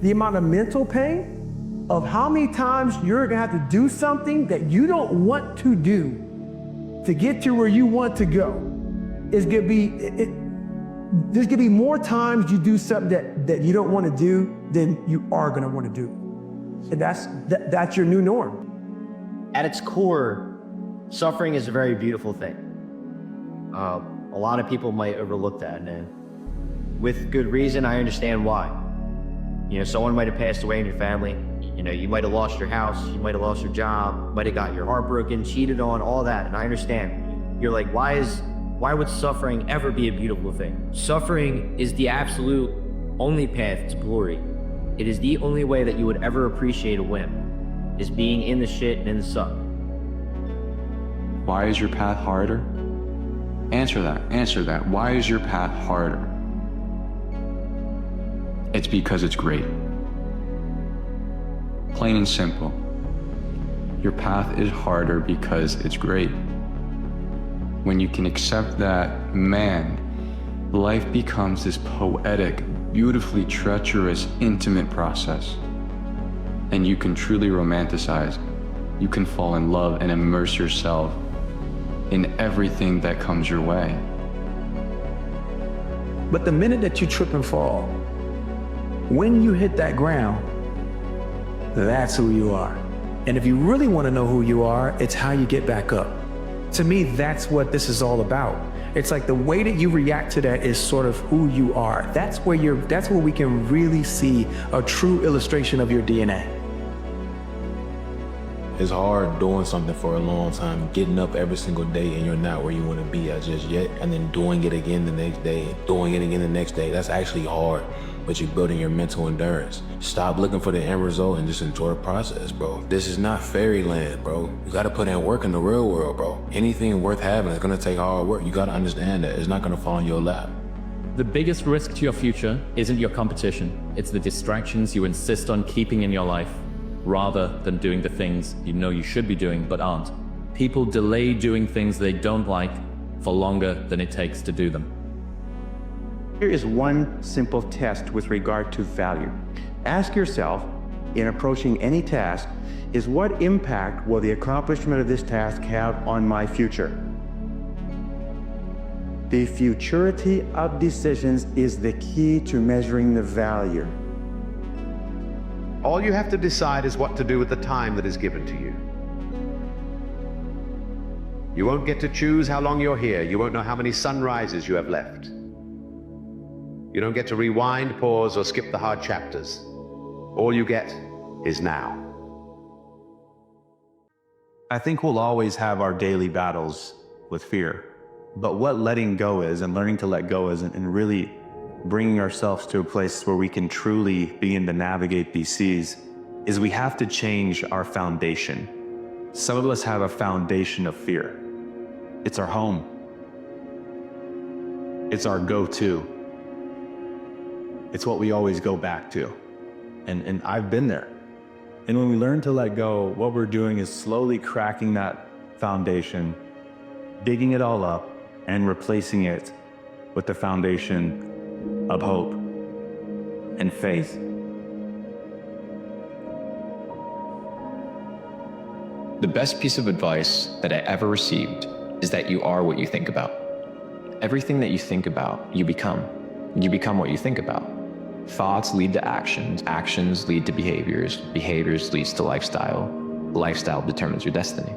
the amount of mental pain of how many times you're gonna have to do something that you don't want to do to get to where you want to go is gonna be, there's gonna be more times you do something that you don't want to do than you are gonna want to do. And that's your new norm. At its core, suffering is a very beautiful thing. A lot of people might overlook that, and with good reason, I understand why. You know, someone might have passed away in your family. You know, you might have lost your house, you might have lost your job, might have got your heart broken, cheated on, all that, and I understand. You're like, why would suffering ever be a beautiful thing? Suffering is the absolute only path to glory. It is the only way that you would ever appreciate a win, is being in the shit and in the suck. Why is your path harder? Answer that. Why is your path harder? It's because it's great. Plain and simple. Your path is harder because it's great. When you can accept that, man, life becomes this poetic, beautifully treacherous, intimate process. And you can truly romanticize. You can fall in love and immerse yourself in everything that comes your way. But the minute that you trip and fall, when you hit that ground, that's who you are. And if you really want to know who you are, it's how you get back up. To me, that's what this is all about. It's like the way that you react to that is sort of who you are. That's where we can really see a true illustration of your DNA. It's hard doing something for a long time, getting up every single day and you're not where you want to be at just yet, and then doing it again the next day, doing it again the next day. That's actually hard, but you're building your mental endurance. Stop looking for the end result and just enjoy the process, bro. This is not fairyland, bro. You gotta put in work in the real world, bro. Anything worth having is gonna take hard work. You gotta understand that. It's not gonna fall in your lap. The biggest risk to your future isn't your competition. It's the distractions you insist on keeping in your life, rather than doing the things you know you should be doing but aren't. People delay doing things they don't like for longer than it takes to do them. Here is one simple test with regard to value. Ask yourself, in approaching any task, is what impact will the accomplishment of this task have on my future? The futurity of decisions is the key to measuring the value. All you have to decide is what to do with the time that is given to you. You won't get to choose how long you're here. You won't know how many sunrises you have left. You don't get to rewind, pause, or skip the hard chapters. All you get is now. I think we'll always have our daily battles with fear, but what letting go is, and learning to let go is, and really bringing ourselves to a place where we can truly begin to navigate these seas, is we have to change our foundation. Some of us have a foundation of fear. It's our home. It's our go-to. It's what we always go back to. And I've been there. And when we learn to let go, what we're doing is slowly cracking that foundation, digging it all up, and replacing it with the foundation of hope and faith. The best piece of advice that I ever received is that you are what you think about. Everything that you think about, you become. You become what you think about. Thoughts lead to actions, actions lead to behaviors, behaviors leads to lifestyle, lifestyle determines your destiny.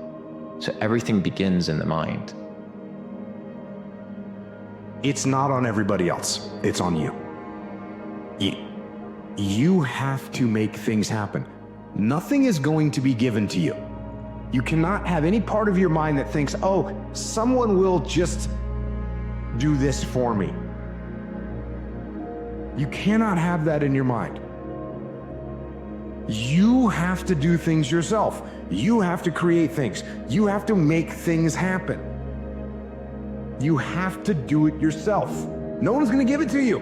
So everything begins in the mind. It's not on everybody else, it's on you. You have to make things happen. Nothing is going to be given to you. You cannot have any part of your mind that thinks, oh, someone will just do this for me. You cannot have that in your mind. You have to do things yourself. You have to create things. You have to make things happen. You have to do it yourself. No one's going to give it to you.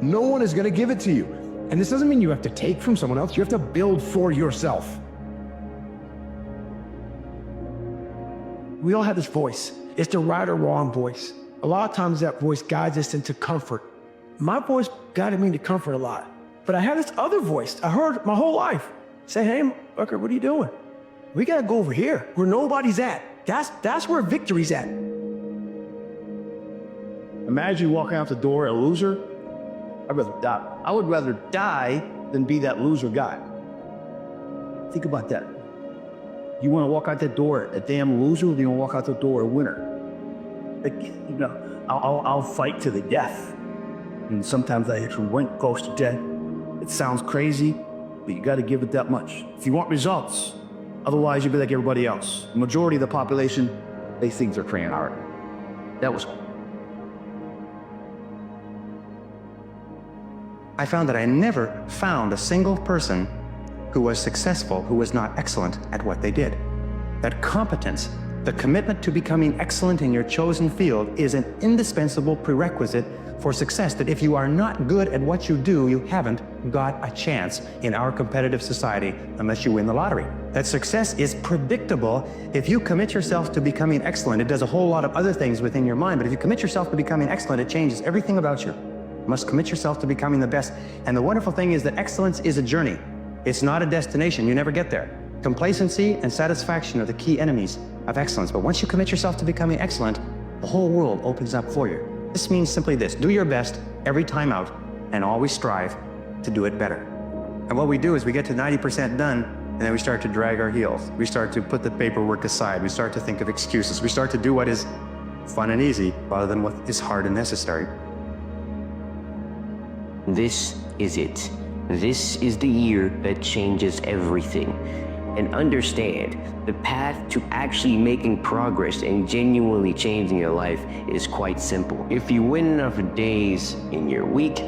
No one is going to give it to you. And this doesn't mean you have to take from someone else. You have to build for yourself. We all have this voice. It's the right or wrong voice. A lot of times that voice guides us into comfort. my voice guided me to comfort a lot. But I had this other voice I heard my whole life say, hey, Rucker, what are you doing? We gotta go over here where nobody's at. That's where victory's at. Imagine walking out the door a loser. I'd rather die. I would rather die than be that loser guy. Think about that. You want to walk out that door a damn loser, or do you want to walk out the door a winner? Like, you know, I'll fight to the death. And sometimes I actually went close to death. It sounds crazy, but you got to give it that much if you want results. Otherwise, you'll be like everybody else. The majority of the population, they think they're trying hard. That was. I found that I never found a single person who was successful who was not excellent at what they did. That competence, the commitment to becoming excellent in your chosen field, is an indispensable prerequisite for success, that if you are not good at what you do, you haven't got a chance in our competitive society unless you win the lottery. That success is predictable. If you commit yourself to becoming excellent, it does a whole lot of other things within your mind, but if you commit yourself to becoming excellent, it changes everything about you. You must commit yourself to becoming the best. And the wonderful thing is that excellence is a journey. It's not a destination. You never get there. Complacency and satisfaction are the key enemies of excellence. But once you commit yourself to becoming excellent, the whole world opens up for you. This means simply this: do your best every time out and always strive to do it better. And what we do is we get to 90% done, and then we start to drag our heels. We start to put the paperwork aside. We start to think of excuses. We start to do what is fun and easy rather than what is hard and necessary. This is it. This is the year that changes everything. And understand, the path to actually making progress and genuinely changing your life is quite simple. If you win enough days in your week,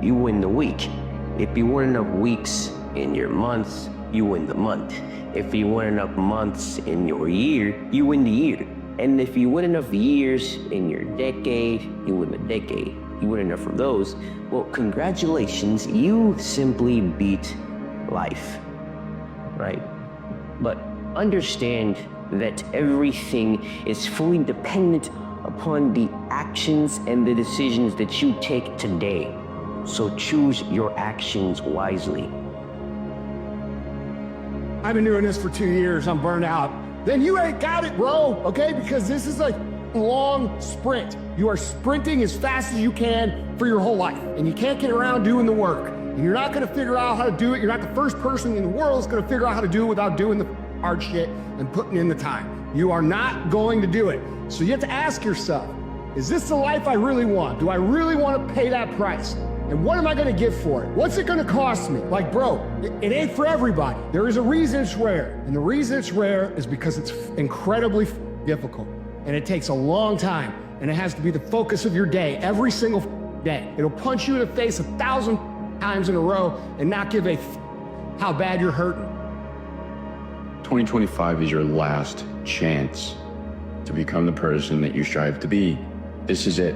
you win the week. If you win enough weeks in your month, you win the month. If you win enough months in your year, you win the year. And if you win enough years in your decade, you win the decade. You win enough of those, well, congratulations, you simply beat life, right? But understand that everything is fully dependent upon the actions and the decisions that you take today. So choose your actions wisely. I've been doing this for 2 years, I'm burned out. Then you ain't got it, bro, okay? Because this is a long sprint. You are sprinting as fast as you can for your whole life, and you can't get around doing the work. And you're not gonna figure out how to do it. You're not the first person in the world that's gonna figure out how to do it without doing the hard shit and putting in the time. You are not going to do it. So you have to ask yourself, is this the life I really want? Do I really want to pay that price? And what am I gonna give for it? What's it gonna cost me? Like, bro, it ain't for everybody. There is a reason it's rare. And the reason it's rare is because it's incredibly difficult. And it takes a long time. And it has to be the focus of your day, every single day. It'll punch you in the face 1,000 times in a row and not give a how bad you're hurting. 2025 is your last chance to become the person that you strive to be. This is it.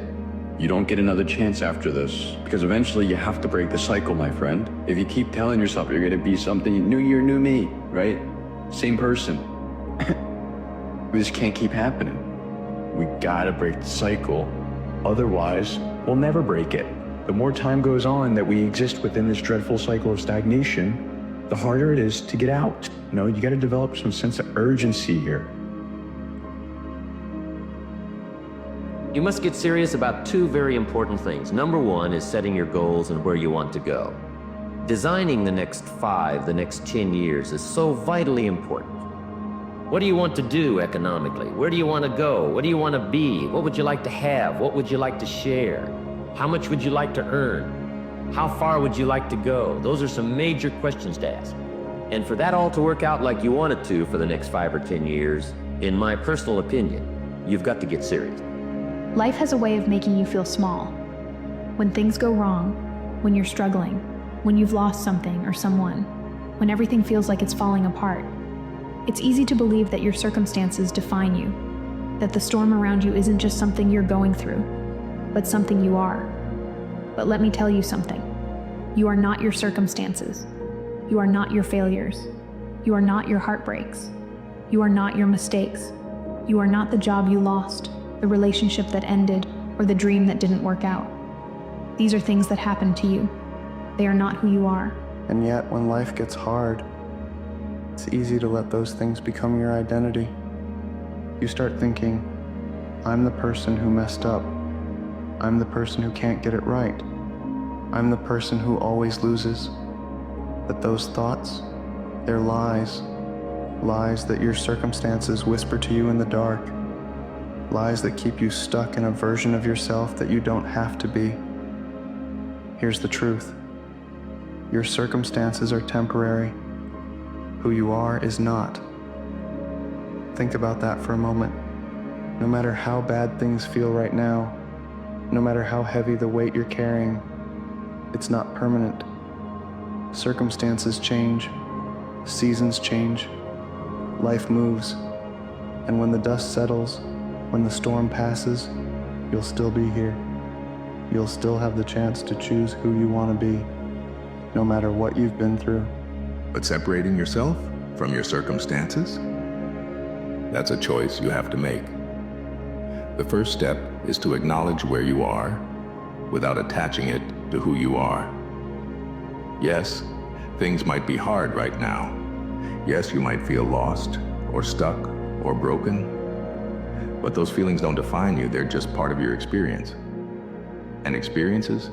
You don't get another chance after this, because eventually you have to break the cycle, my friend. If you keep telling yourself you're gonna be something, new year, new me, right? Same person. This can't keep happening. We gotta break the cycle. Otherwise, we'll never break it. The more time goes on that we exist within this dreadful cycle of stagnation, the harder it is to get out. You know, you gotta develop some sense of urgency here. You must get serious about two very important things. Number one is setting your goals and where you want to go. Designing the next 5, the next 10 years is so vitally important. What do you want to do economically? Where do you want to go? What do you want to be? What would you like to have? What would you like to share? How much would you like to earn? How far would you like to go? Those are some major questions to ask. And for that all to work out like you want it to for the next 5 or 10 years, in my personal opinion, you've got to get serious. Life has a way of making you feel small. When things go wrong, when you're struggling, when you've lost something or someone, when everything feels like it's falling apart, it's easy to believe that your circumstances define you, that the storm around you isn't just something you're going through, but something you are. But let me tell you something. You are not your circumstances. You are not your failures. You are not your heartbreaks. You are not your mistakes. You are not the job you lost, the relationship that ended, or the dream that didn't work out. These are things that happen to you. They are not who you are. And yet, when life gets hard, it's easy to let those things become your identity. You start thinking, I'm the person who messed up. I'm the person who can't get it right. I'm the person who always loses. But those thoughts, they're lies. Lies that your circumstances whisper to you in the dark. Lies that keep you stuck in a version of yourself that you don't have to be. Here's the truth. Your circumstances are temporary. Who you are is not. Think about that for a moment. No matter how bad things feel right now, no matter how heavy the weight you're carrying, it's not permanent. Circumstances change, seasons change, life moves, and when the dust settles, when the storm passes, you'll still be here. You'll still have the chance to choose who you want to be, no matter what you've been through. But separating yourself from your circumstances, that's a choice you have to make. The first step is to acknowledge where you are without attaching it to who you are. Yes, things might be hard right now. Yes, you might feel lost or stuck or broken, but those feelings don't define you. They're just part of your experience. And experiences,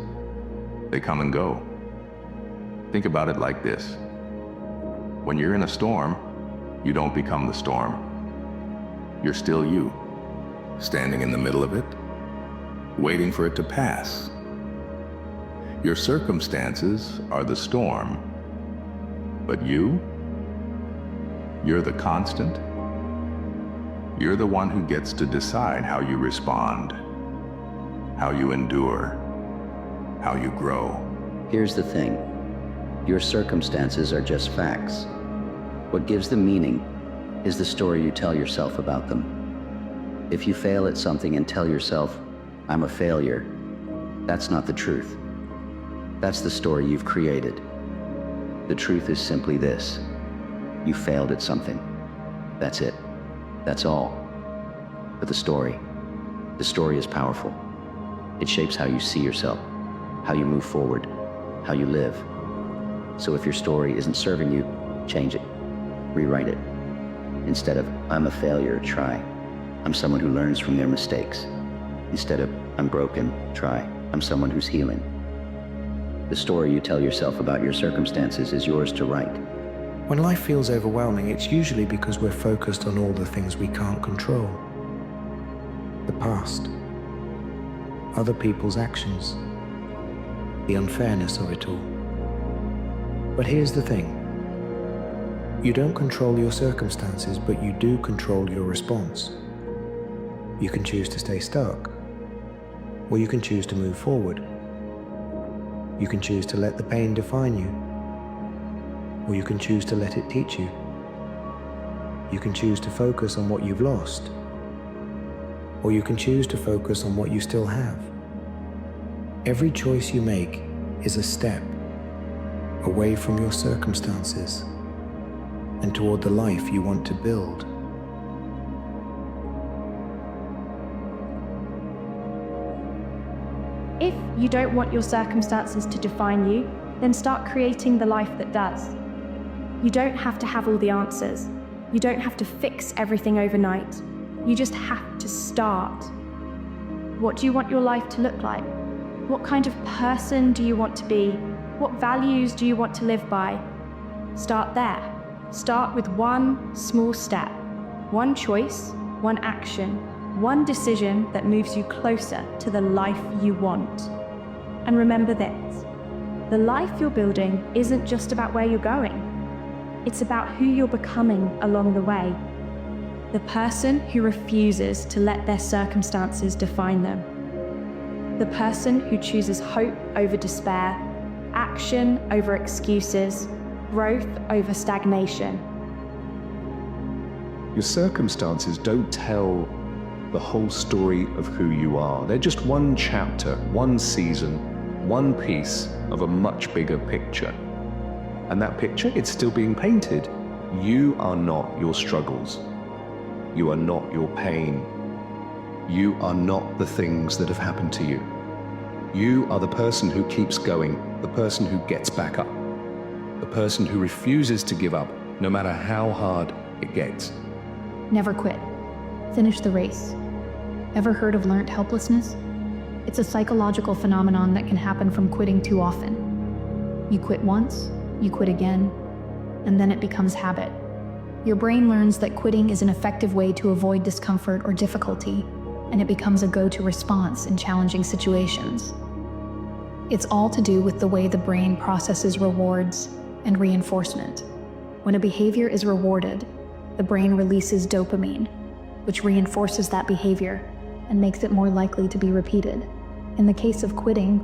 they come and go. Think about it like this. When you're in a storm, you don't become the storm. You're still you, standing in the middle of it, waiting for it to pass. Your circumstances are the storm, but you're the constant. You're the one who gets to decide how you respond, how you endure, how you grow. Here's the thing. Your circumstances are just facts. What gives them meaning is the story you tell yourself about them. If you fail at something and tell yourself, I'm a failure, that's not the truth. That's the story you've created. The truth is simply this. You failed at something. That's it. That's all. But the story is powerful. It shapes how you see yourself, how you move forward, how you live. So if your story isn't serving you, change it. Rewrite it. Instead of, I'm a failure, try, I'm someone who learns from their mistakes. Instead of, I'm broken, try, I'm someone who's healing. The story you tell yourself about your circumstances is yours to write. When life feels overwhelming, it's usually because we're focused on all the things we can't control. The past, other people's actions, the unfairness of it all. But here's the thing. You don't control your circumstances, but you do control your response. You can choose to stay stuck, or you can choose to move forward. You can choose to let the pain define you, or you can choose to let it teach you. You can choose to focus on what you've lost, or you can choose to focus on what you still have. Every choice you make is a step away from your circumstances and toward the life you want to build. If you don't want your circumstances to define you, then start creating the life that does. You don't have to have all the answers. You don't have to fix everything overnight. You just have to start. What do you want your life to look like? What kind of person do you want to be? What values do you want to live by? Start there. Start with one small step, one choice, one action, one decision that moves you closer to the life you want. And remember this, the life you're building isn't just about where you're going. It's about who you're becoming along the way. The person who refuses to let their circumstances define them. The person who chooses hope over despair, action over excuses, growth over stagnation. Your circumstances don't tell the whole story of who you are. They're just one chapter, one season, one piece of a much bigger picture. And that picture, it's still being painted. You are not your struggles. You are not your pain. You are not the things that have happened to you. You are the person who keeps going, the person who gets back up, the person who refuses to give up, no matter how hard it gets. Never quit. Finish the race. Ever heard of learned helplessness? It's a psychological phenomenon that can happen from quitting too often. You quit once, you quit again, and then it becomes habit. Your brain learns that quitting is an effective way to avoid discomfort or difficulty, and it becomes a go-to response in challenging situations. It's all to do with the way the brain processes rewards and reinforcement. When a behavior is rewarded, the brain releases dopamine, which reinforces that behavior and makes it more likely to be repeated. In the case of quitting,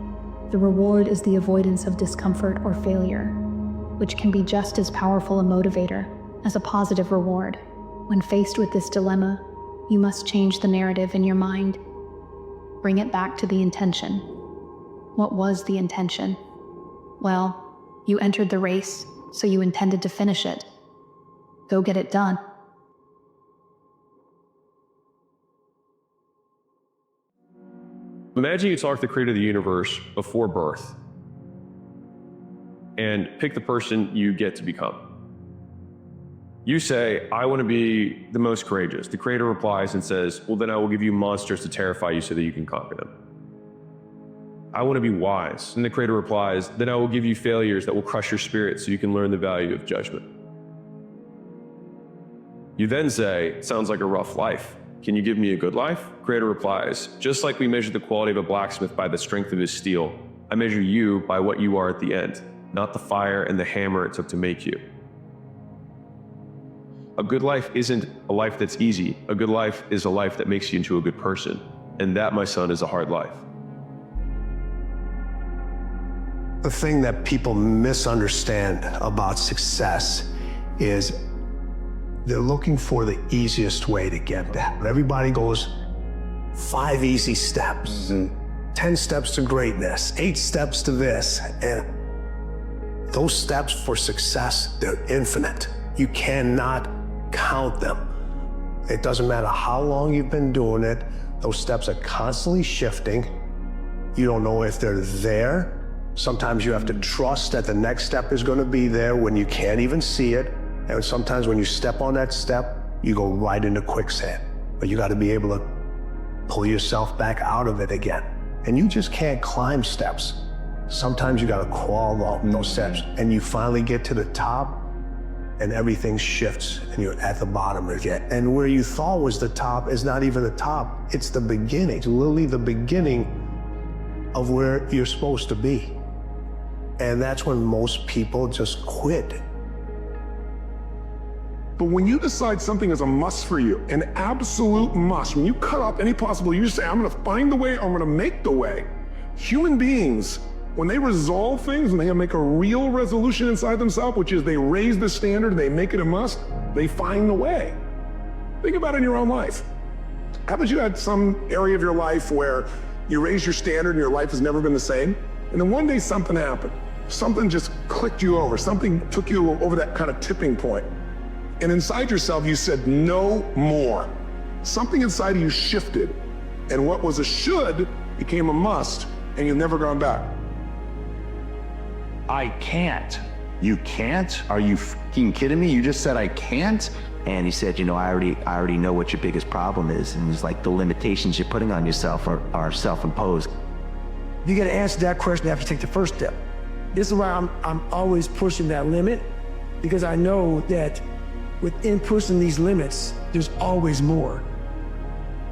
the reward is the avoidance of discomfort or failure, which can be just as powerful a motivator as a positive reward. When faced with this dilemma, you must change the narrative in your mind. Bring it back to the intention. What was the intention? Well, you entered the race, so you intended to finish it. Go get it done. Imagine you talk to the creator of the universe before birth and pick the person you get to become. You say, I want to be the most courageous. The creator replies and says, well, then I will give you monsters to terrify you so that you can conquer them. I want to be wise. And the creator replies, then I will give you failures that will crush your spirit so you can learn the value of judgment. You then say, sounds like a rough life. Can you give me a good life? Creator replies, just like we measure the quality of a blacksmith by the strength of his steel, I measure you by what you are at the end, not the fire and the hammer it took to make you. A good life isn't a life that's easy. A good life is a life that makes you into a good person. And that, my son, is a hard life. The thing that people misunderstand about success is they're looking for the easiest way to get there. Everybody goes 5 easy steps and 10 steps to greatness, 8 steps to this. And those steps for success, they're infinite. You cannot count them. It doesn't matter how long you've been doing it. Those steps are constantly shifting. You don't know if they're there. Sometimes you have to trust that the next step is going to be there when you can't even see it. And sometimes when you step on that step, you go right into quicksand. But you got to be able to pull yourself back out of it again. And you just can't climb steps. Sometimes you got to crawl up those steps. And you finally get to the top, and everything shifts, and you're at the bottom again. And where you thought was the top is not even the top. It's the beginning. It's literally the beginning of where you're supposed to be. And that's when most people just quit. But when you decide something is a must for you, an absolute must, when you cut off any possible, you just say, I'm gonna find the way, I'm gonna make the way. Human beings, when they resolve things, when they make a real resolution inside themselves, which is they raise the standard, they make it a must, they find the way. Think about it in your own life. Haven't you had some area of your life where you raised your standard and your life has never been the same? And then one day something happened. Something just clicked you over. Something took you over that kind of tipping point. And inside yourself, you said, no more. Something inside of you shifted. And what was a should became a must, and you've never gone back. I can't. You can't? Are you fucking kidding me? You just said I can't? And he said, you know, I already know what your biggest problem is. And it's like the limitations you're putting on yourself are self-imposed. You got to answer that question after you take the first step. This is why I'm always pushing that limit, because I know that within pushing these limits, there's always more.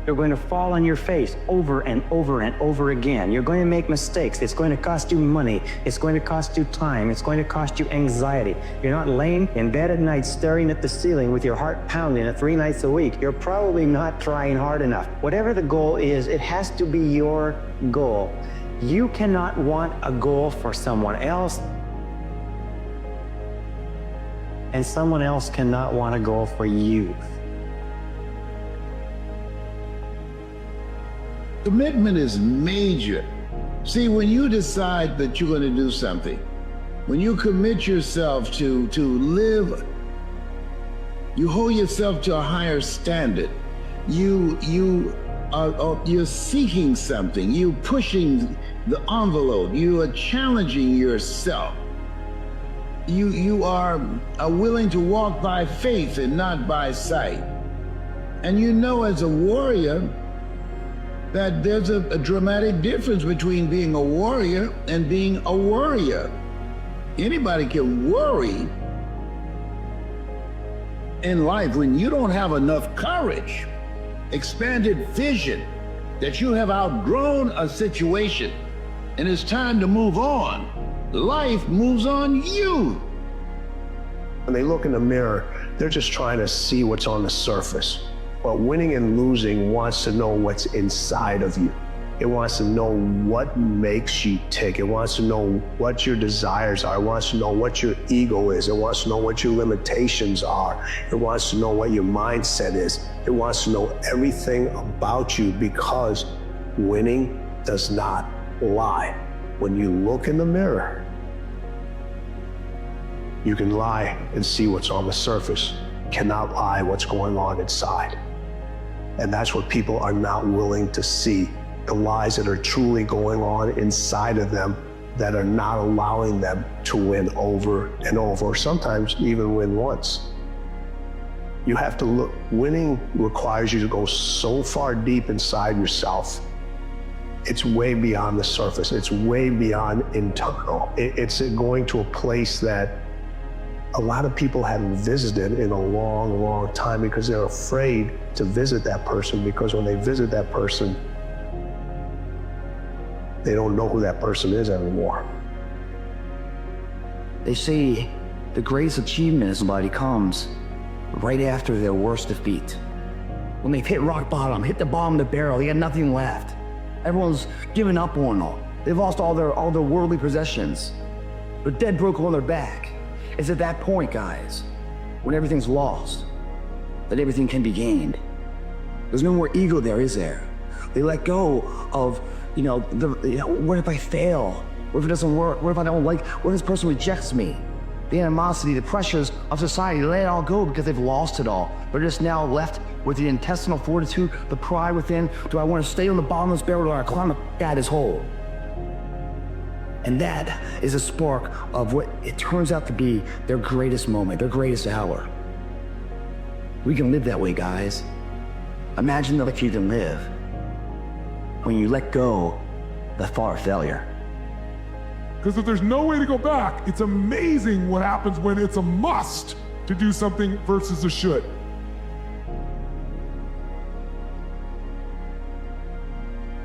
You're going to fall on your face over and over and over again. You're going to make mistakes. It's going to cost you money. It's going to cost you time. It's going to cost you anxiety. You're not laying in bed at night staring at the ceiling with your heart pounding 3 nights a week. You're probably not trying hard enough. Whatever the goal is, it has to be your goal. You cannot want a goal for someone else, and someone else cannot want a goal for you. Commitment is major. See, when you decide that you're going to do something, when you commit yourself to live, you hold yourself to a higher standard. You you're seeking something, you're pushing the envelope, you are challenging yourself. You are willing to walk by faith and not by sight. And you know as a warrior that there's a dramatic difference between being a warrior and being a worrier. Anybody can worry in life when you don't have enough courage, expanded vision, that you have outgrown a situation and it's time to move on. Life moves on you. When they look in the mirror, they're just trying to see what's on the surface. But winning and losing wants to know what's inside of you. It wants to know what makes you tick. It wants to know what your desires are. It wants to know what your ego is. It wants to know what your limitations are. It wants to know what your mindset is. It wants to know everything about you, because winning does not lie. When you look in the mirror, you can lie and see what's on the surface. You cannot lie what's going on inside. And that's what people are not willing to see. The lies that are truly going on inside of them that are not allowing them to win over and over, or sometimes even win once. You have to look. Winning requires you to go so far deep inside yourself. It's way beyond the surface. It's way beyond internal. It's going to a place that a lot of people haven't visited in a long, long time, because they're afraid to visit that person, because when they visit that person, they don't know who that person is anymore. They say the greatest achievement of somebody comes right after their worst defeat. When they've hit rock bottom, hit the bottom of the barrel, they got nothing left. Everyone's given up on them. They've lost all their worldly possessions. They're dead broke on their back. It's at that point, guys, when everything's lost, that everything can be gained. There's no more ego there, is there? They let go of, what if I fail? What if it doesn't work? What if I don't like, what if this person rejects me? The animosity, the pressures of society, they let it all go because they've lost it all. They're just now left with the intestinal fortitude, the pride within. Do I want to stay on the bottom of this barrel, or do I climb out this hole? And that is a spark of what it turns out to be their greatest moment, their greatest hour. We can live that way, guys. Imagine the life you can live when you let go the thought of failure. Because if there's no way to go back, it's amazing what happens when it's a must to do something versus a should.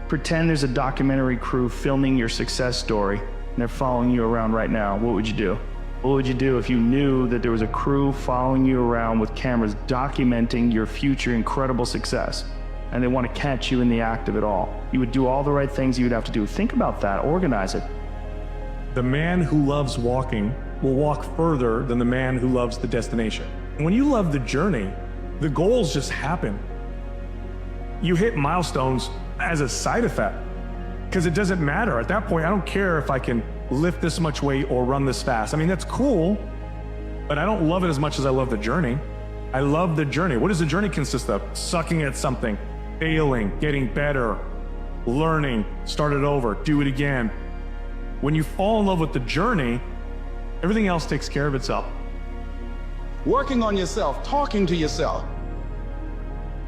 Pretend there's a documentary crew filming your success story and they're following you around right now. What would you do? What would you do if you knew that there was a crew following you around with cameras documenting your future incredible success, and they want to catch you in the act of it all? You would do all the right things you would have to do. Think about that, organize it. The man who loves walking will walk further than the man who loves the destination. When you love the journey, the goals just happen. You hit milestones as a side effect, because it doesn't matter. At that point, I don't care if I can lift this much weight or run this fast. I mean, that's cool, but I don't love it as much as I love the journey. I love the journey. What does the journey consist of? Sucking at something, failing, getting better, learning, start it over, do it again. When you fall in love with the journey, everything else takes care of itself. Working on yourself, talking to yourself.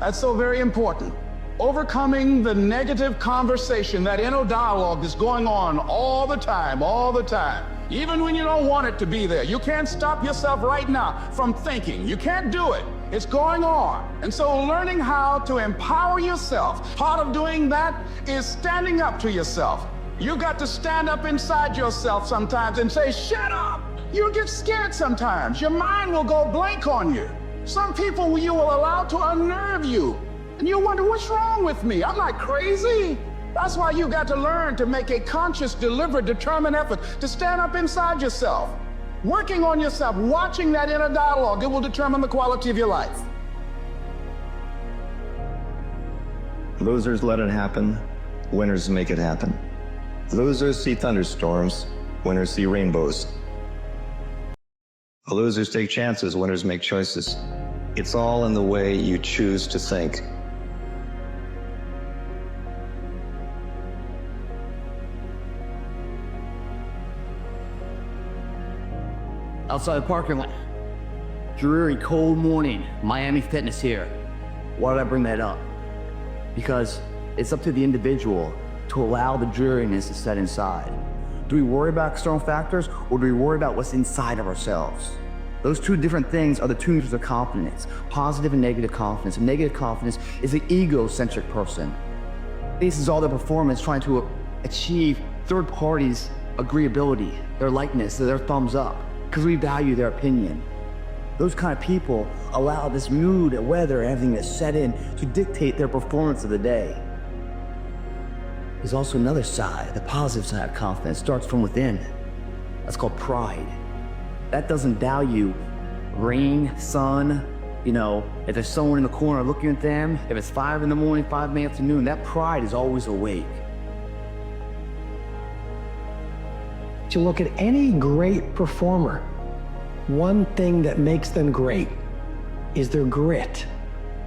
That's so very important. Overcoming the negative conversation, that inner dialogue that's going on all the time, even when you don't want it to be there. You can't stop yourself right now from thinking. You can't do it. It's going on. And so learning how to empower yourself, part of doing that is standing up to yourself. You got to stand up inside yourself sometimes and say, shut up. You'll get scared sometimes. Your mind will go blank on you. Some people you will allow to unnerve you. And you wonder, what's wrong with me? I'm not crazy. That's why you got to learn to make a conscious, deliberate, determined effort to stand up inside yourself. Working on yourself, watching that inner dialogue, it will determine the quality of your life. Losers let it happen. Winners make it happen. Losers see thunderstorms. Winners see rainbows. Losers take chances. Winners make choices. It's all in the way you choose to think. outside the parking lot. Dreary, cold morning, Miami Fitness here. Why did I bring that up? Because it's up to the individual to allow the dreariness to set inside. Do we worry about external factors, or do we worry about what's inside of ourselves? Those two different things are the two measures of confidence, positive and negative confidence. And negative confidence is an egocentric person. This is all their performance trying to achieve third parties' agreeability, their likeness, their thumbs up, because we value their opinion. Those kind of people allow this mood and weather and everything that's set in to dictate their performance of the day. There's also another side, the positive side of confidence, starts from within. That's called pride. That doesn't value rain, sun, if there's someone in the corner looking at them, if it's 5 in the morning, 5 in the afternoon, that pride is always awake. To look at any great performer, one thing that makes them great is their grit.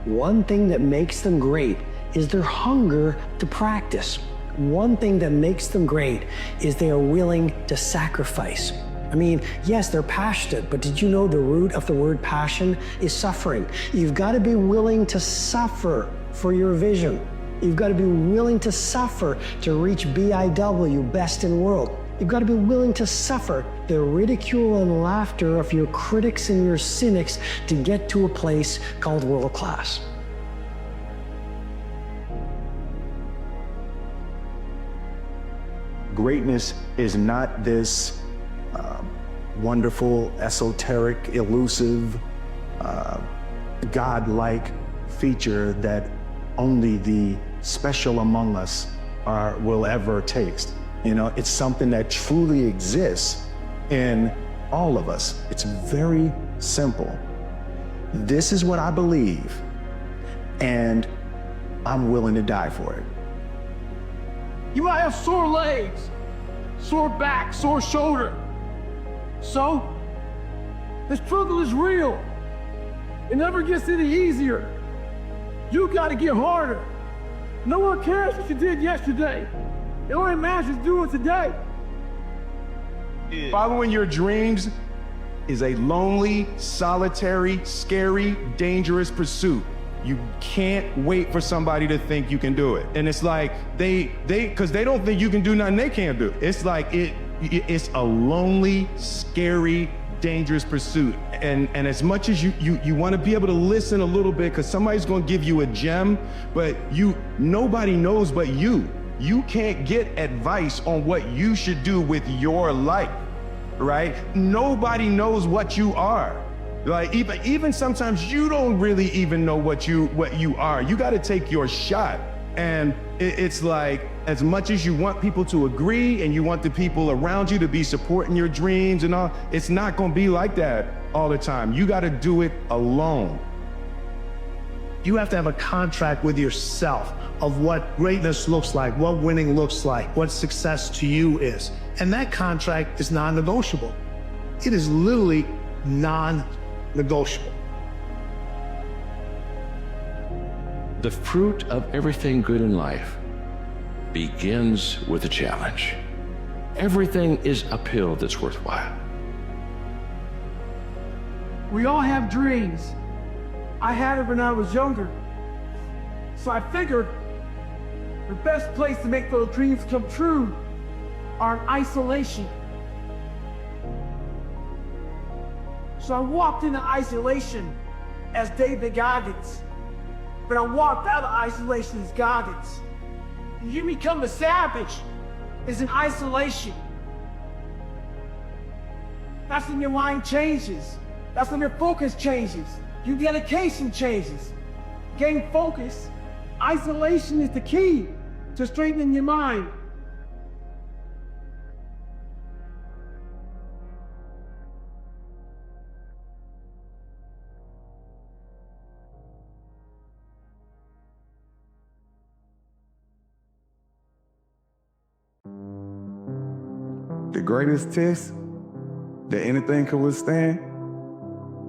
One thing that makes them great is their hunger to practice. One thing that makes them great is they are willing to sacrifice. I mean, yes, they're passionate, but did you know the root of the word passion is suffering? You've got to be willing to suffer for your vision. You've got to be willing to suffer to reach BIW, best in world. You've got to be willing to suffer the ridicule and laughter of your critics and your cynics to get to a place called world class. Greatness is not this wonderful, esoteric, elusive, God-like feature that only the special among us will ever taste. It's something that truly exists in all of us. It's very simple. This is what I believe, and I'm willing to die for it. You might have sore legs, sore back, sore shoulder. So, the struggle is real. It never gets any easier. You gotta get harder. No one cares what you did yesterday. It only matters what you're doing today. Following your dreams is a lonely, solitary, scary, dangerous pursuit. You can't wait for somebody to think you can do it. And it's like, because they don't think you can do nothing they can't do. It's like, it's a lonely, scary, dangerous pursuit. And as much as you want to be able to listen a little bit, because somebody's going to give you a gem, but nobody knows but you. You can't get advice on what you should do with your life, right? Nobody knows what you are. Like even sometimes you don't really even know what you are. You got to take your shot. And it's like, as much as you want people to agree and you want the people around you to be supporting your dreams and all, it's not going to be like that all the time. You got to do it alone. You have to have a contract with yourself of what greatness looks like, what winning looks like, what success to you is. And that contract is non-negotiable. It is literally non-negotiable. The fruit of everything good in life begins with a challenge. Everything is uphill that's worthwhile. We all have dreams. I had it when I was younger. So I figured the best place to make those dreams come true are in isolation. So I walked into isolation as David Goggins, but I walked out of isolation as Goggins. You become a savage is in isolation. That's when your mind changes. That's when your focus changes. Your dedication changes. Gain focus. Isolation is the key to straightening your mind. The greatest test that anything can withstand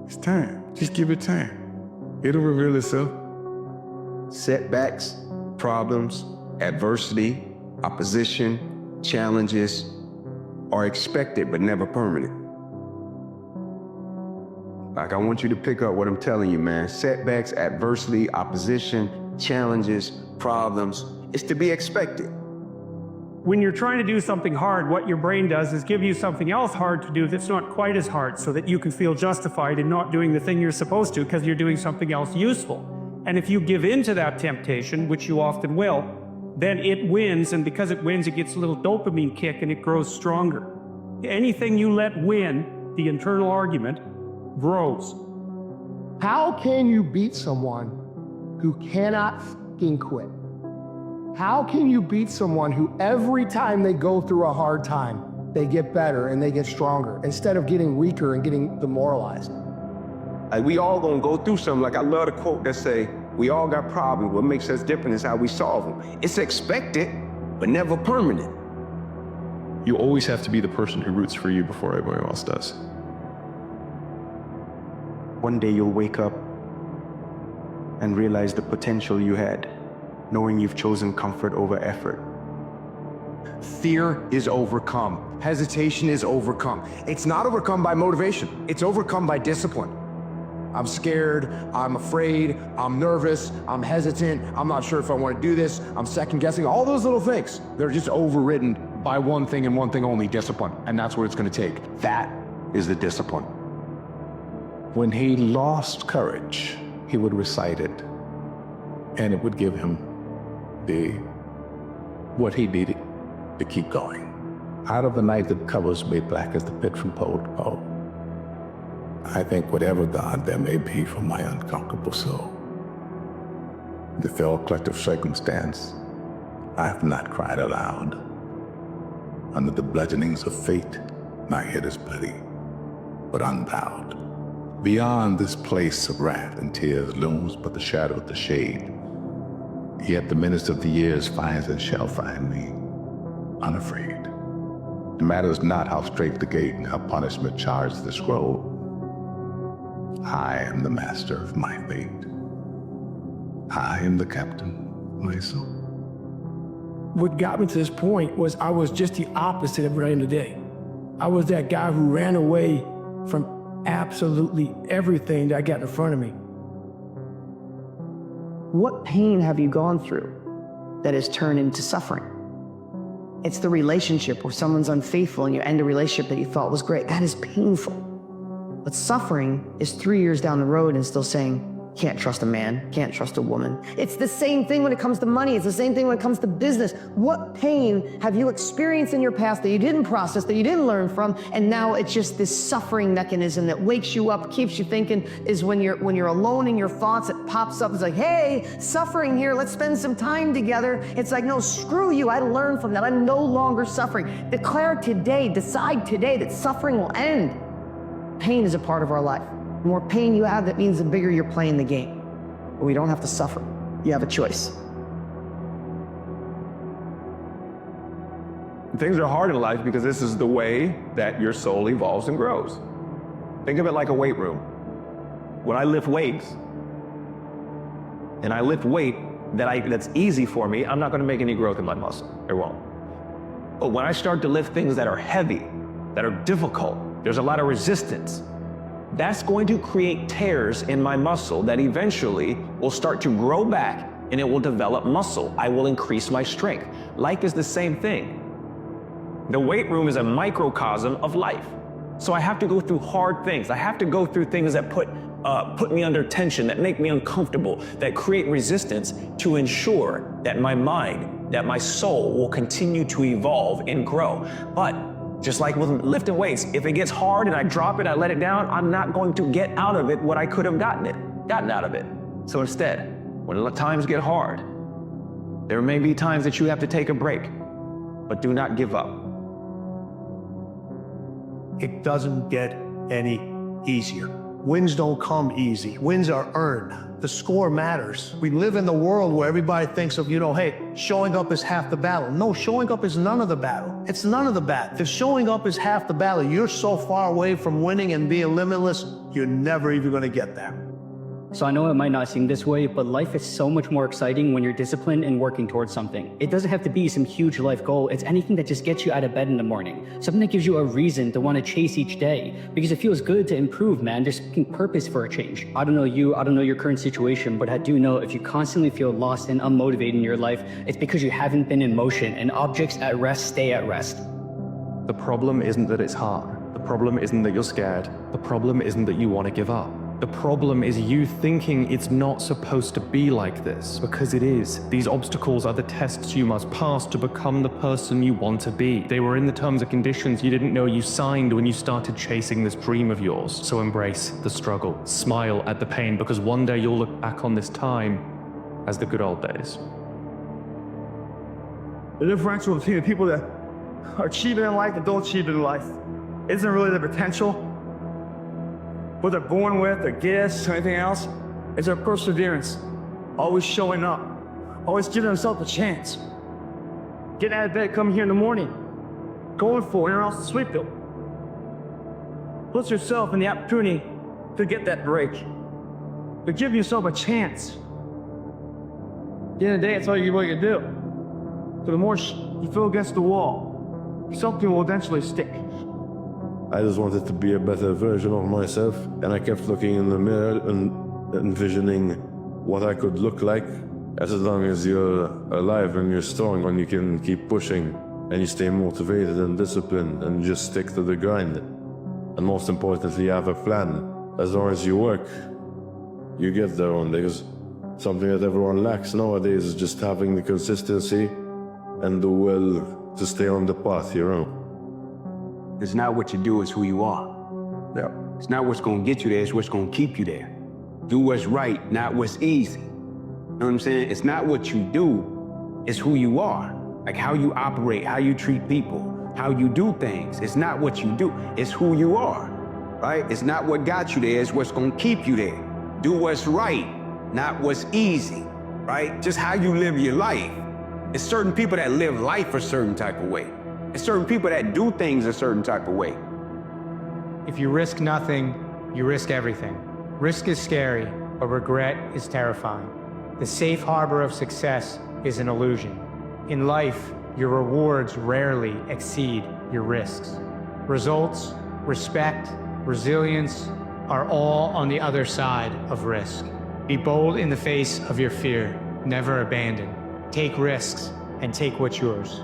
is time. Just give it time. It'll reveal itself. Setbacks, problems, adversity, opposition, challenges are expected but never permanent. Like, I want you to pick up what I'm telling you, man. Setbacks, adversity, opposition, challenges, problems, it's to be expected. When you're trying to do something hard, what your brain does is give you something else hard to do that's not quite as hard, so that you can feel justified in not doing the thing you're supposed to because you're doing something else useful. And if you give in to that temptation, which you often will, then it wins, and because it wins, it gets a little dopamine kick and it grows stronger. Anything you let win, the internal argument, grows. How can you beat someone who cannot fucking quit? How can you beat someone who every time they go through a hard time, they get better and they get stronger instead of getting weaker and getting demoralized? Like, we all gonna go through something. Like, I love the quote that say, we all got problems. What makes us different is how we solve them. It's expected, but never permanent. You always have to be the person who roots for you before everyone else does. One day you'll wake up and realize the potential you had, knowing you've chosen comfort over effort. Fear is overcome. Hesitation is overcome. It's not overcome by motivation. It's overcome by discipline. I'm scared, I'm afraid, I'm nervous, I'm hesitant, I'm not sure if I want to do this, I'm second guessing, all those little things. They're just overridden by one thing and one thing only, discipline. And that's what it's going to take. That is the discipline. When he lost courage, he would recite it, and it would give him what he needed to keep going. Out of the night that covers me, black as the pit from pole to pole. I think whatever God there may be for my unconquerable soul, the fell collective circumstance, I have not cried aloud. Under the bludgeonings of fate, my head is bloody, but unbowed. Beyond this place of wrath and tears looms but the shadow of the shade. Yet the menace of the years finds and shall find me, unafraid. It matters not how straight the gate and how punishment charges the scroll. I am the master of my fate. I am the captain of my soul. What got me to this point was I was just the opposite of right in the day. I was that guy who ran away from absolutely everything that got in front of me. What pain have you gone through that has turned into suffering? It's the relationship where someone's unfaithful and you end a relationship that you thought was great. That is painful. But suffering is 3 years down the road and still saying, can't trust a man, can't trust a woman. It's the same thing when it comes to money. It's the same thing when it comes to business. What pain have you experienced in your past that you didn't process, that you didn't learn from, and now it's just this suffering mechanism that wakes you up, keeps you thinking, is when you're alone in your thoughts, it pops up. It's like, hey, suffering here, let's spend some time together. It's like, no, screw you. I learned from that. I'm no longer suffering. Declare today, decide today that suffering will end. Pain is a part of our life. The more pain you have, that means the bigger you're playing the game. But we don't have to suffer. You have a choice. Things are hard in life because this is the way that your soul evolves and grows. Think of it like a weight room. When I lift weights, and I lift weight that's easy for me, I'm not going to make any growth in my muscle. It won't. But when I start to lift things that are heavy, that are difficult, there's a lot of resistance, that's going to create tears in my muscle that eventually will start to grow back and it will develop muscle. I will increase my strength. Life is the same thing. The weight room is a microcosm of life. So I have to go through hard things. I have to go through things that put me under tension, that make me uncomfortable, that create resistance to ensure that my mind, that my soul will continue to evolve and grow. But just like with lifting weights, if it gets hard and I drop it, I let it down, I'm not going to get out of it what I could have gotten out of it. So instead, when times get hard, there may be times that you have to take a break, but do not give up. It doesn't get any easier. Wins don't come easy. Wins are earned. The score matters. We live in the world where everybody thinks of, hey, showing up is half the battle. No, showing up is none of the battle. It's none of the battle. If showing up is half the battle, you're so far away from winning and being limitless, you're never even going to get there. So I know it might not seem this way, but life is so much more exciting when you're disciplined and working towards something. It doesn't have to be some huge life goal. It's anything that just gets you out of bed in the morning. Something that gives you a reason to want to chase each day. Because it feels good to improve, man. There's purpose for a change. I don't know you, I don't know your current situation, but I do know if you constantly feel lost and unmotivated in your life, it's because you haven't been in motion, and objects at rest stay at rest. The problem isn't that it's hard. The problem isn't that you're scared. The problem isn't that you want to give up. The problem is you thinking it's not supposed to be like this, because it is. These obstacles are the tests you must pass to become the person you want to be. They were in the terms and conditions you didn't know you signed when you started chasing this dream of yours. So embrace the struggle, smile at the pain, because one day you'll look back on this time as the good old days. The differential between the people that are achieving in life and don't achieve in life isn't really their potential, what they're born with, their gifts, or anything else. It's their perseverance, always showing up, always giving themselves a chance. Getting out of bed, coming here in the morning, going for it, or else to sleep though. Put yourself in the opportunity to get that break, to give yourself a chance. At the end of the day, it's all you really can do. So the more you feel against the wall, something will eventually stick. I just wanted to be a better version of myself, and I kept looking in the mirror and envisioning what I could look like. As long as you're alive and you're strong and you can keep pushing and you stay motivated and disciplined and just stick to the grind. And most importantly, you have a plan. As long as you work, you get there one day. Because something that everyone lacks nowadays is just having the consistency and the will to stay on the path you're on. It's not what you do, it's who you are. Yeah. It's not what's gonna get you there, it's what's gonna keep you there. Do what's right, not what's easy. You know what I'm saying? It's not what you do, it's who you are. Like how you operate, how you treat people, how you do things. It's not what you do, it's who you are, right? It's not what got you there, it's what's gonna keep you there. Do what's right, not what's easy, right? Just how you live your life. It's certain people that live life a certain type of way. It's certain people that do things a certain type of way. If you risk nothing, you risk everything. Risk is scary, but regret is terrifying. The safe harbor of success is an illusion. In life, your rewards rarely exceed your risks. Results, respect, resilience are all on the other side of risk. Be bold in the face of your fear. Never abandon. Take risks and take what's yours.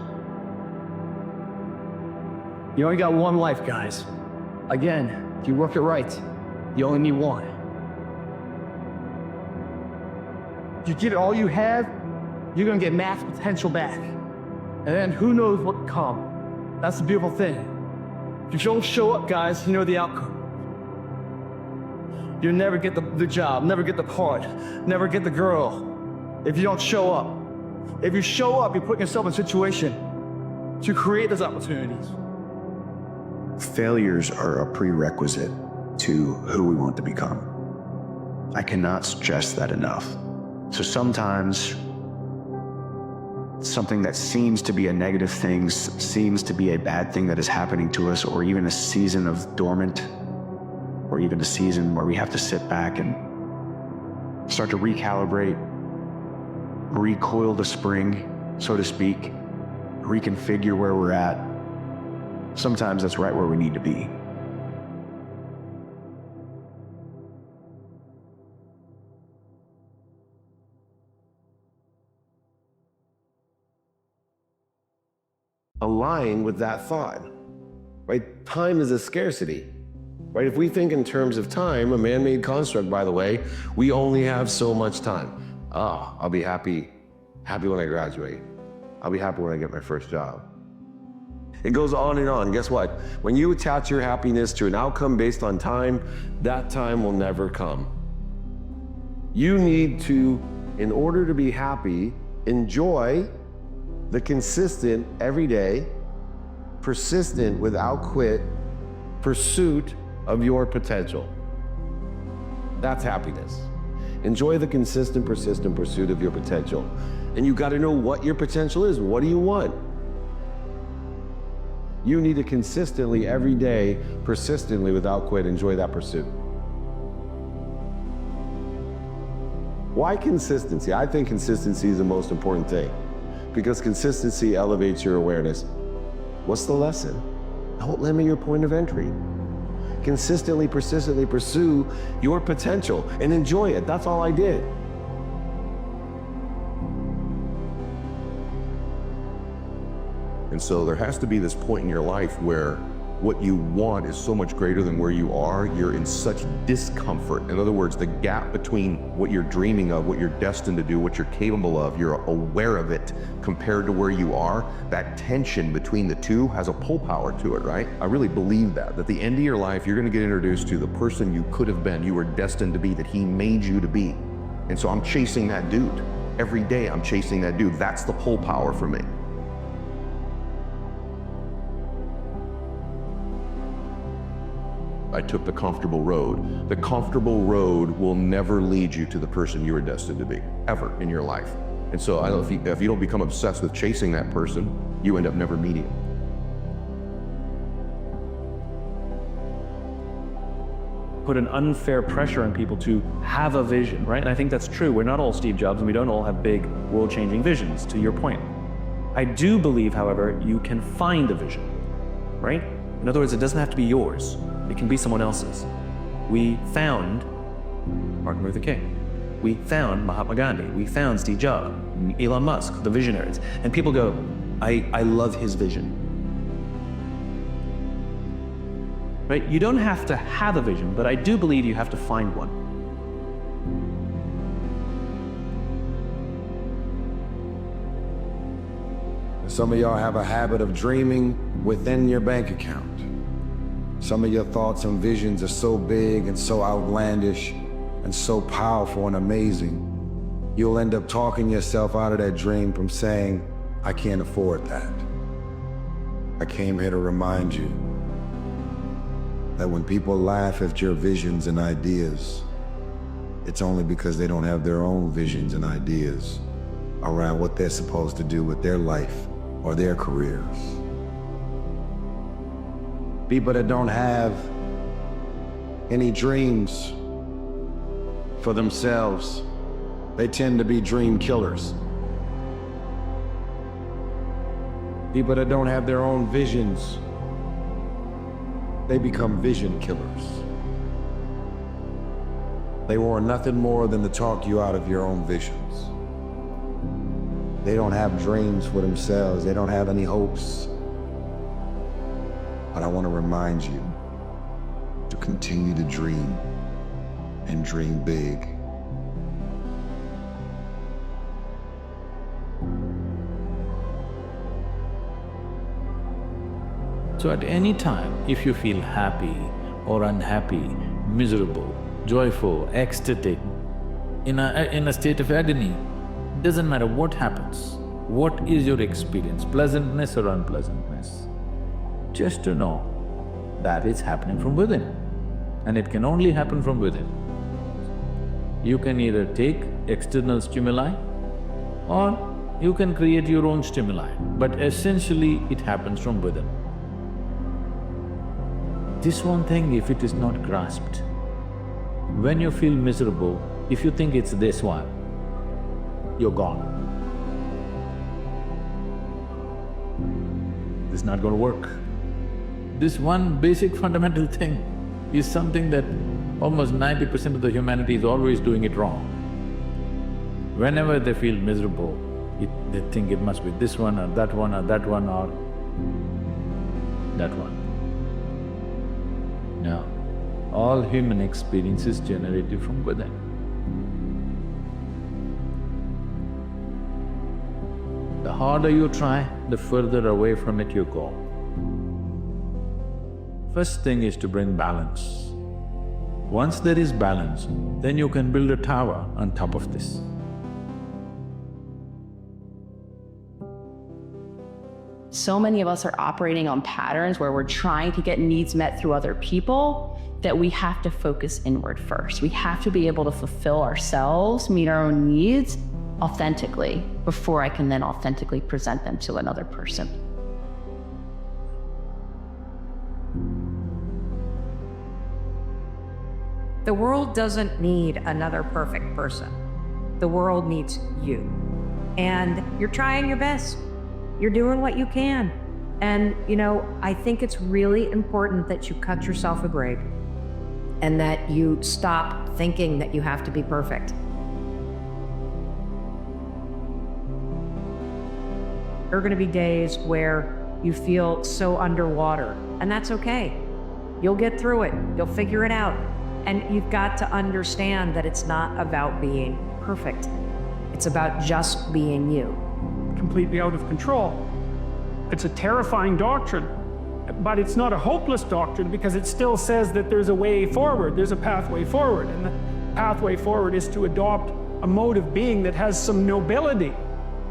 You only got one life, guys. Again, if you work it right, you only need one. If you give it all you have, you're gonna get max potential back. And then who knows what will come. That's the beautiful thing. If you don't show up, guys, you know the outcome. You'll never get the job, never get the part, never get the girl if you don't show up. If you show up, you're putting yourself in a situation to create those opportunities. Failures are a prerequisite to who we want to become. I cannot stress that enough. So sometimes something that seems to be a negative thing, seems to be a bad thing that is happening to us, or even a season of dormant, or even a season where we have to sit back and start to recalibrate, recoil the spring, so to speak, reconfigure where we're at. Sometimes that's right where we need to be. Align with that thought, right? Time is a scarcity, right? If we think in terms of time, a man-made construct, by the way, we only have so much time. I'll be happy when I graduate. I'll be happy when I get my first job. It goes on and on. Guess what? When you attach your happiness to an outcome based on time, that time will never come. You need to, in order to be happy, enjoy the consistent, everyday, persistent, without quit pursuit of your potential. That's happiness. Enjoy the consistent, persistent pursuit of your potential. And you got to know what your potential is. What do you want? You need to consistently, every day, persistently, without quit, enjoy that pursuit. Why consistency? I think consistency is the most important thing because consistency elevates your awareness. What's the lesson? Don't limit your point of entry. Consistently, persistently pursue your potential and enjoy it. That's all I did. And so there has to be this point in your life where what you want is so much greater than where you are. You're in such discomfort. In other words, the gap between what you're dreaming of, what you're destined to do, what you're capable of, you're aware of it compared to where you are. That tension between the two has a pull power to it, right? I really believe that at the end of your life, you're going to get introduced to the person you could have been, you were destined to be, that he made you to be. And so I'm chasing that dude. Every day I'm chasing that dude. That's the pull power for me. I took the comfortable road. The comfortable road will never lead you to the person you are destined to be, ever in your life. And so I don't know if you don't become obsessed with chasing that person, you end up never meeting him. Put an unfair pressure on people to have a vision, right? And I think that's true. We're not all Steve Jobs and we don't all have big world-changing visions, to your point. I do believe, however, you can find a vision, right? In other words, it doesn't have to be yours. It can be someone else's. We found Martin Luther King. We found Mahatma Gandhi. We found Steve Jobs, Elon Musk, the visionaries. And people go, I love his vision. Right? You don't have to have a vision, but I do believe you have to find one. Some of y'all have a habit of dreaming within your bank account. Some of your thoughts and visions are so big and so outlandish and so powerful and amazing, you'll end up talking yourself out of that dream from saying, I can't afford that. I came here to remind you that when people laugh at your visions and ideas, it's only because they don't have their own visions and ideas around what they're supposed to do with their life or their careers. People that don't have any dreams for themselves, they tend to be dream killers. People that don't have their own visions, they become vision killers. They want nothing more than to talk you out of your own visions. They don't have dreams for themselves. They don't have any hopes. But I want to remind you to continue to dream and dream big. So at any time, if you feel happy or unhappy, miserable, joyful, ecstatic, in a state of agony, doesn't matter what happens, what is your experience, pleasantness or unpleasantness, just to know that it's happening from within, and it can only happen from within. You can either take external stimuli or you can create your own stimuli, but essentially it happens from within. This one thing, if it is not grasped, when you feel miserable, if you think it's this one, you're gone. This is not going to work. This one basic fundamental thing is something that almost 90% of the humanity is always doing it wrong. Whenever they feel miserable, they think it must be this one or that one or that one or that one. No, all human experience is generated from within. The harder you try, the further away from it you go. First thing is to bring balance. Once there is balance, then you can build a tower on top of this. So many of us are operating on patterns where we're trying to get needs met through other people that we have to focus inward first. We have to be able to fulfill ourselves, meet our own needs authentically before I can then authentically present them to another person. The world doesn't need another perfect person. The world needs you. And you're trying your best. You're doing what you can. And, you know, I think it's really important that you cut yourself a break and that you stop thinking that you have to be perfect. There are going to be days where you feel so underwater, and that's okay. You'll get through it. You'll figure it out. And you've got to understand that it's not about being perfect. It's about just being you. Completely out of control. It's a terrifying doctrine, but it's not a hopeless doctrine because it still says that there's a way forward, there's a pathway forward, and the pathway forward is to adopt a mode of being that has some nobility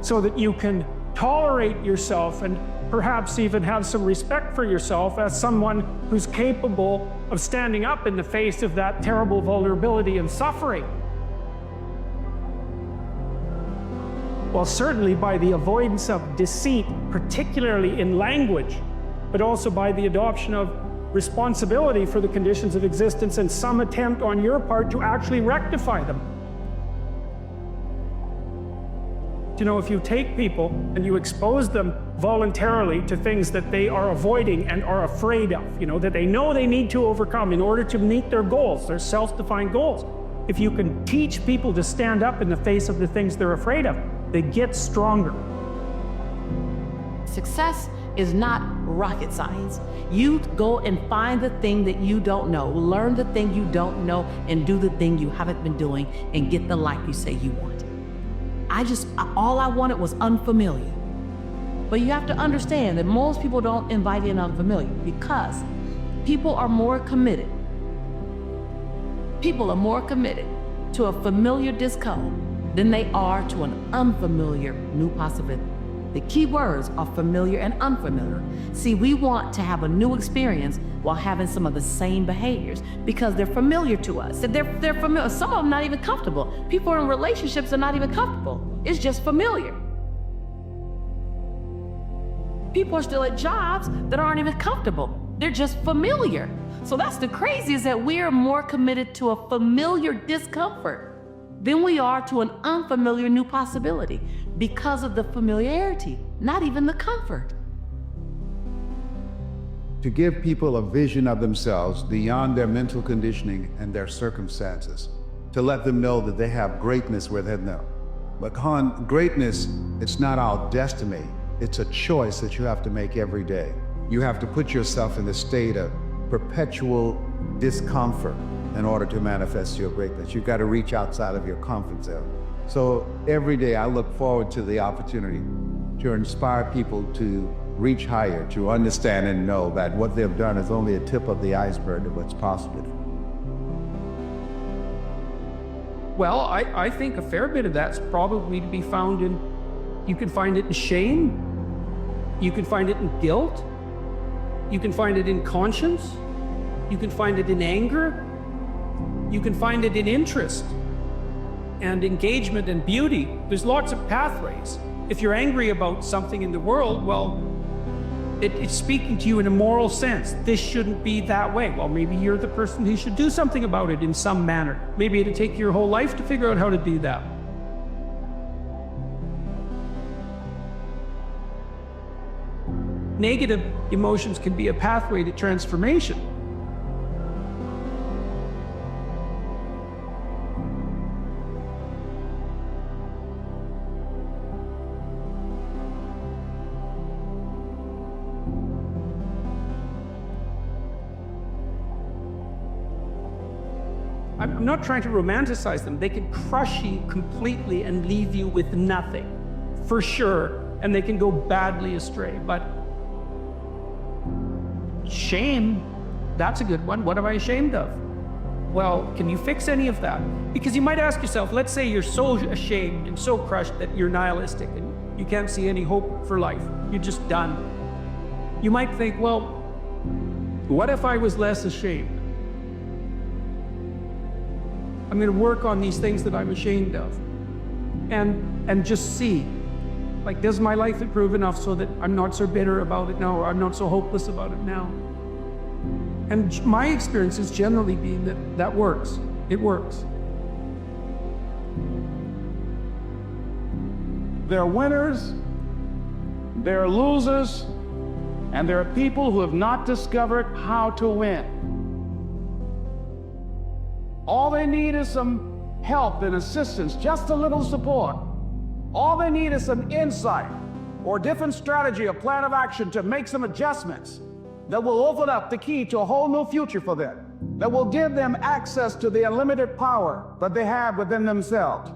so that you can tolerate yourself and perhaps even have some respect for yourself as someone who's capable of standing up in the face of that terrible vulnerability and suffering. Well, certainly by the avoidance of deceit, particularly in language, but also by the adoption of responsibility for the conditions of existence and some attempt on your part to actually rectify them. You know, if you take people and you expose them voluntarily to things that they are avoiding and are afraid of, you know, that they know they need to overcome in order to meet their goals, their self-defined goals. If you can teach people to stand up in the face of the things they're afraid of, they get stronger. Success is not rocket science. You go and find the thing that you don't know, learn the thing you don't know, and do the thing you haven't been doing, and get the life you say you want. All I wanted was unfamiliar. But you have to understand that most people don't invite in unfamiliar because people are more committed. People are more committed to a familiar discomfort than they are to an unfamiliar new possibility. The key words are familiar and unfamiliar. See, we want to have a new experience while having some of the same behaviors because they're familiar to us. They're familiar. Some of them not even comfortable. People in relationships are not even comfortable. It's just familiar. People are still at jobs that aren't even comfortable. They're just familiar. So that's the crazy, is that we're more committed to a familiar discomfort than we are to an unfamiliar new possibility because of the familiarity, not even the comfort. To give people a vision of themselves beyond their mental conditioning and their circumstances, to let them know that they have greatness within them. But greatness, it's not our destiny. It's a choice that you have to make every day. You have to put yourself in the state of perpetual discomfort in order to manifest your greatness. You've got to reach outside of your comfort zone. So every day I look forward to the opportunity to inspire people to reach higher, to understand and know that what they've done is only a tip of the iceberg of what's possible. Well, I think a fair bit of that's probably to be found in, you can find it in shame, you can find it in guilt, you can find it in conscience, you can find it in anger, you can find it in interest and engagement and beauty. There's lots of pathways. If you're angry about something in the world, well, it's speaking to you in a moral sense. This shouldn't be that way. Well, maybe you're the person who should do something about it in some manner. Maybe it'll take your whole life to figure out how to do that. Negative emotions can be a pathway to transformation. I'm not trying to romanticize them. They can crush you completely and leave you with nothing, for sure, and they can go badly astray. But shame, that's a good one. What am I ashamed of? Well, can you fix any of that? Because you might ask yourself, let's say you're so ashamed and so crushed that you're nihilistic and you can't see any hope for life. You're just done. You might think, well, what if I was less ashamed? I'm going to work on these things that I'm ashamed of and just see, like, does my life improve enough so that I'm not so bitter about it now, or I'm not so hopeless about it now? And my experience has generally been that that works. It works. There are winners, there are losers, and there are people who have not discovered how to win. All they need is some help and assistance, just a little support. All they need is some insight or a different strategy, a plan of action to make some adjustments that will open up the key to a whole new future for them, that will give them access to the unlimited power that they have within themselves.